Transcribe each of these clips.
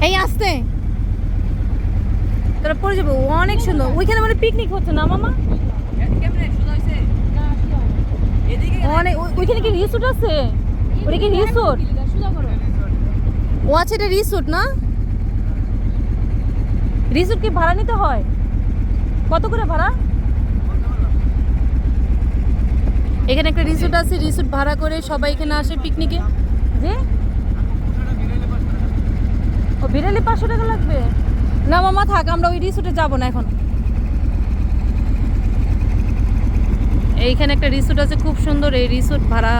এই আসতে তোরা পড়ে যাবো, অনেক সুন্দর। ওইখানে মানে পিকনিক হচ্ছে না মামা? অনেক ওইখানে কি রিসোর্ট আছে? ওটা কি রিসোর্ট? ও আচ্ছা, এটা রিসোর্ট না? রিসোর্ট কি ভাড়া নিতে হয়? কত করে ভাড়া? এখানে একটা রিসোর্ট আছে, রিসোর্ট ভাড়া করে সবাই এখানে আসে পিকনিকে। যে ও বিড়ালে 500 টাকা লাগবে? না মামা থাক, আমরা ওই রিসোর্টে যাবো না এখন। এইখানে একটা রিসোর্ট আছে খুব সুন্দর, এই রিসোর্ট ভাড়া।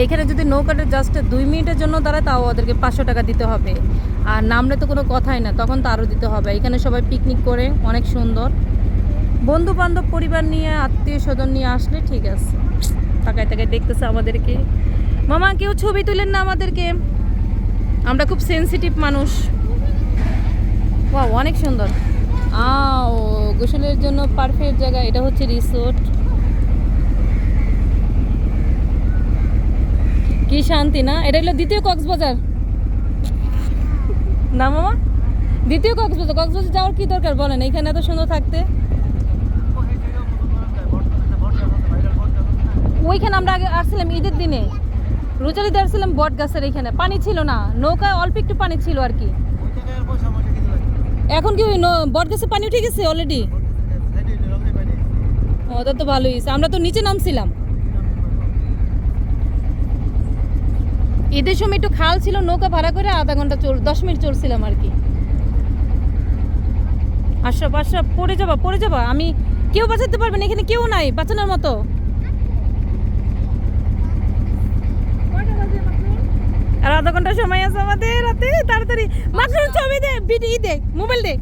এইখানে যদি নৌকাটা জাস্ট 2 মিনিটের জন্য দাঁড়ায় তাও ওদেরকে 500 টাকা দিতে হবে। আর নামলে তো কোনো কথাই না, তখন তো আরও দিতে হবে। এখানে সবাই পিকনিক করে, অনেক সুন্দর। বন্ধু বান্ধব পরিবার নিয়ে, আত্মীয় স্বজন নিয়ে আসলে ঠিক আছে। তাকায় তাকায় দেখতেছে আমাদেরকে। মামা কেউ ছবি তুলেন না আমাদেরকে, আমরা খুব সেনসিটিভ মানুষ। বাহ অনেক সুন্দর। ও গোসলের জন্য পারফেক্ট জায়গা। এটা হচ্ছে রিসোর্ট। কি শান্তি না? এটা হলো দ্বিতীয় কক্সবাজার না মামা? দ্বিতীয় কক্সবাজার। কক্সবাজার যাওয়ার কি দরকার বলেন, এখানে এত সুন্দর থাকতে। ওইখানে আমরা আগে আসছিলাম ঈদের দিনে, রোজার ঈদে আসছিলাম বট গাছের এখানে। পানি ছিল না, নৌকায় অল্প একটু পানি ছিল আর কি। এখন কি ওই বট গাছে পানি উঠে গেছে অলরেডি? ওটা তো ভালোই হয়েছে, আমরা তো নিচে নামছিলাম। ঈদের সময় একটু খাল ছিল, নৌকা ভাড়া করে আধা ঘন্টা 10 মিনিট চলছিলাম আর কি। আশরাফ আশরাফ পড়ে যাবা, পড়ে যাবা। আমি কেউ বাঁচাতে পারবে না, এখানে কেউ নাই বাঁচানোর মতো। আর আধা ঘন্টা সময় আছে আমাদের হাতে, তাড়াতাড়ি। মাকরুন ছবি দে, ভিডিও দে, মোবাইল দে।